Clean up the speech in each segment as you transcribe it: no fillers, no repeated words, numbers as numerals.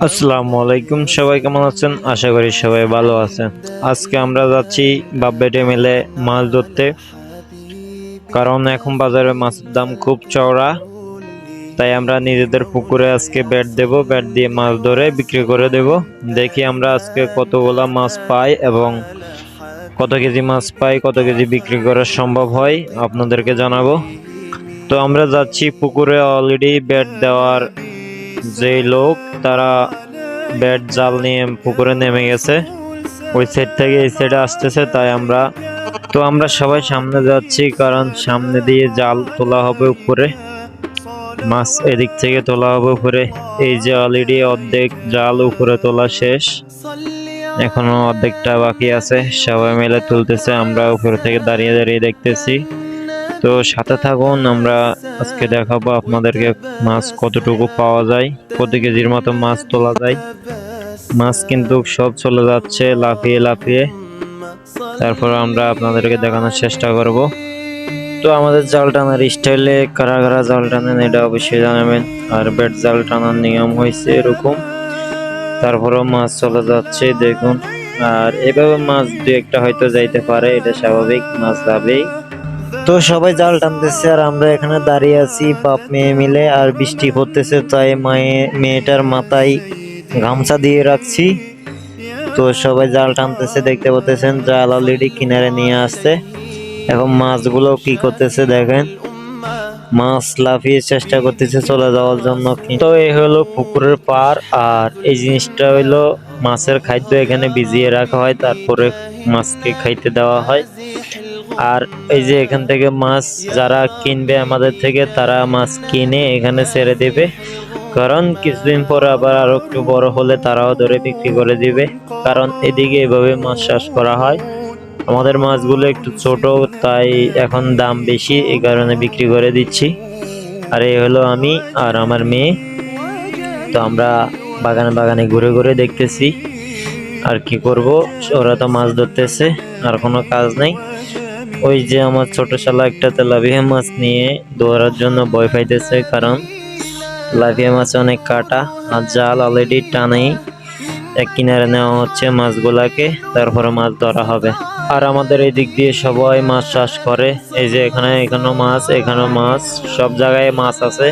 আসসালামু আলাইকুম, সবাই কেমন আছেন? আশা করি সবাই ভালো আছেন। আজকে আমরা যাচ্ছি বাপ বেটে মিলে মাছ ধরতে, কারণ এখন বাজারে মাছের দাম খুব চওড়া। তাই আমরা নিজেদের পুকুরে আজকে ব্যাট দেব, ব্যাট দিয়ে মাছ ধরে বিক্রি করে দেব। দেখি আমরা আজকে কতগুলা মাছ পাই এবং কত কেজি মাছ পাই, কত কেজি বিক্রি করা সম্ভব হয় আপনাদেরকে জানাবো। তো আমরা যাচ্ছি পুকুরে। অলরেডি ব্যাট দেওয়ার যে লোক, তারা ব্যাট জাল নিয়ে পুকুরে নেমে গেছে। ওই সাইড থেকে এই সাইডে আসতেছে, তাই আমরা সবাই সামনে যাচ্ছি, কারণ সামনে দিয়ে জাল তোলা হবে উপরে। মাছ এদিক থেকে তোলা হবে উপরে। এই যে অলরেডি অর্ধেক জাল উপরে তোলা শেষ, এখনো অর্ধেকটা বাকি আছে। সবাই মিলে তুলতেছে, আমরা উপরে থেকে দাঁড়িয়ে দাঁড়িয়ে দেখতেছি। তো সাথে থাকুন, আমরা আজকে দেখাবো আপনাদেরকে মাছ কতটুকু পাওয়া যায়, কত কেজির মতো মাছ তোলা যায়। মাছ কিন্তু সব চলে যাচ্ছে লাফিয়ে লাফিয়ে। তারপর আমরা আপনাদেরকে দেখানোর চেষ্টা করব। তো আমাদের জাল টানার স্টাইলে কারা কারা জাল টানেন এটা অবশ্যই জানাবেন। আর বেড জাল টানার নিয়ম হয়েছে এরকম। তারপরেও মাছ চলে যাচ্ছে দেখুন। আর এভাবে মাছ দু একটা হয়তো যাইতে পারে, এটা স্বাভাবিক, মাছ যাবেই। তো সবাই জাল টানতেছে আর আমরা এখানে দাঁড়িয়ে আছি বাপ মেয়ে মিলে। আর বৃষ্টি পড়তেছে, তাই মেয়েটার মাথায় গামছা দিয়ে রাখছি। তো সবাই জাল টানতেছে, দেখতে পাচ্ছেন জাল অলরেডি কিনারে নিয়ে আসছে। এখন মাছগুলো কি করতেছে দেখেন, মাছ লাফিয়ে চেষ্টা করতেছে চলে যাওয়ার জন্য। তো এই হলো পুকুরের পার। আর এই জিনিসটা হইলো মাছের খাদ্য, এখানে ভিজিয়ে রাখা হয়, তারপরে মাছকে খাইতে দেওয়া হয়। আর এই যে এখান থেকে মাছ যারা কিনবে আমাদের থেকে, তারা মাছ কিনে এখানে ছেড়ে দেবে, কারণ কিছুদিন পরে আবার আরো একটু বড় হলে তারাও ধরে বিক্রি করে দিবে। কারণ এদিকে এভাবে মাছ চাষ করা হয়। আমাদের মাছগুলো একটু ছোট, তাই এখন দাম বেশি, এই কারণে বিক্রি করে দিচ্ছি। আর এই হলো আমি আর আমার মেয়ে। তো আমরা বাগানে বাগানে ঘুরে ঘুরে দেখতেছি, আর কি করব, ওরা তো মাছ ধরতেছে, আর কোনো কাজ নেই। ওই যে আমার ছোট শালা একটা তেলাপিয়া মাছ নিয়ে ধরার জন্য ভয় পাইতেছে, কারণ তেলাপিয়া মাছ অনেক কাটা। আর জাল অলরেডি টানেই এক কিনারে নেওয়া হচ্ছে মাছগুলাকে, তারপরে মাছ ধরা হবে। আর আমাদের এই দিক দিয়ে সবাই মাছ চাষ করে। এই যে এখানেও মাছ, এখানেও মাছ, সব জায়গায় মাছ আছে,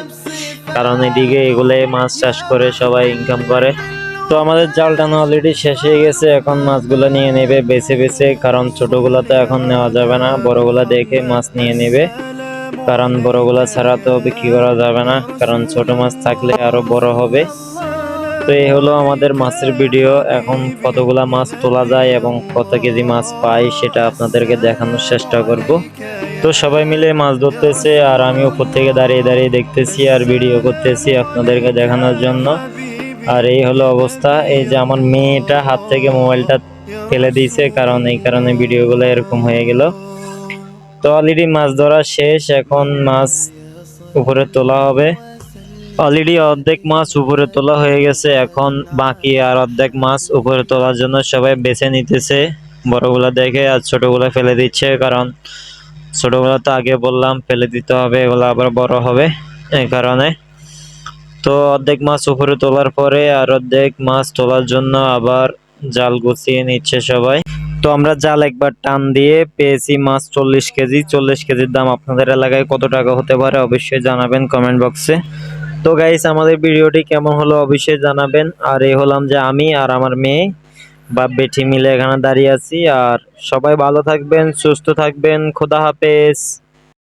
কারণ এদিকে এগুলো মাছ চাষ করে সবাই ইনকাম করে। তো আমাদের জাল টানা অলরেডি শেষ হয়ে গেছে, এখন মাছগুলো নিয়ে নেবে বেছে বেছে, কারণ ছোটগুলা তো এখন নেওয়া যাবে না, বড়গুলা দেখে মাছ নিয়ে নেবে, কারণ বড়গুলা ছাড়া তো বিক্রি করা যাবে না, কারণ ছোট মাছ থাকলে আরো বড় হবে। তো এই হলো আমাদের মাছের ভিডিও। এখন কতগুলা মাছ তোলা যায় এবং কত কেজি মাছ পাই সেটা আপনাদেরকে দেখানোর চেষ্টা করব। তো সবাই মিলে মাছ ধরতেছে, আর আমি উপর থেকে দাঁড়িয়ে দাঁড়িয়ে দেখতেছি আর ভিডিও করতেছি আপনাদেরকে দেখানোর জন্য। আর এই হলো অবস্থা। এই যে আমার মেয়েটা হাত থেকে মোবাইলটা ফেলে দিয়েছে, কারণ এই কারণে ভিডিওগুলো এরকম হয়ে গেল। তো অলরেডি মাছ ধরা শেষ, এখন মাছ উপরে তোলা হবে। অলরেডি অর্ধেক মাছ উপরে তোলা হয়ে গেছে, এখন বাকি আর অর্ধেক মাছ উপরে তোলার জন্য সবাই বেছে নিতেছে, বড়গুলা দেখে আর ছোটগুলা ফেলে দিচ্ছে, কারণ ছোটগুলা তো আগে বললাম ফেলে দিতে হবে, এগুলো আবার বড় হবে, এই কারণে। তো অর্ধেক মাছ উপরে তোলার পরে আর অর্ধেক মাছ তোলার জন্য আবার জাল গুছিয়ে নিচ্ছে সবাই। তো আমরা জাল একবার টান দিয়ে পেয়েছি মাছ 40 কেজি। 40 কেজির দাম আপনাদের এলাকায় কত টাকা হতে পারে অবশ্যই জানাবেন কমেন্ট বক্সে। তো গাইস, আমাদের ভিডিওটি কেমন হলো অবশ্যই জানাবেন। আর এই হলাম যে আমি আর আমার মেয়ে বাপ বেটি মিলে এখানে দাঁড়িয়ে আছি। আর সবাই ভালো থাকবেন, সুস্থ থাকবেন, খোদা হাফেজ।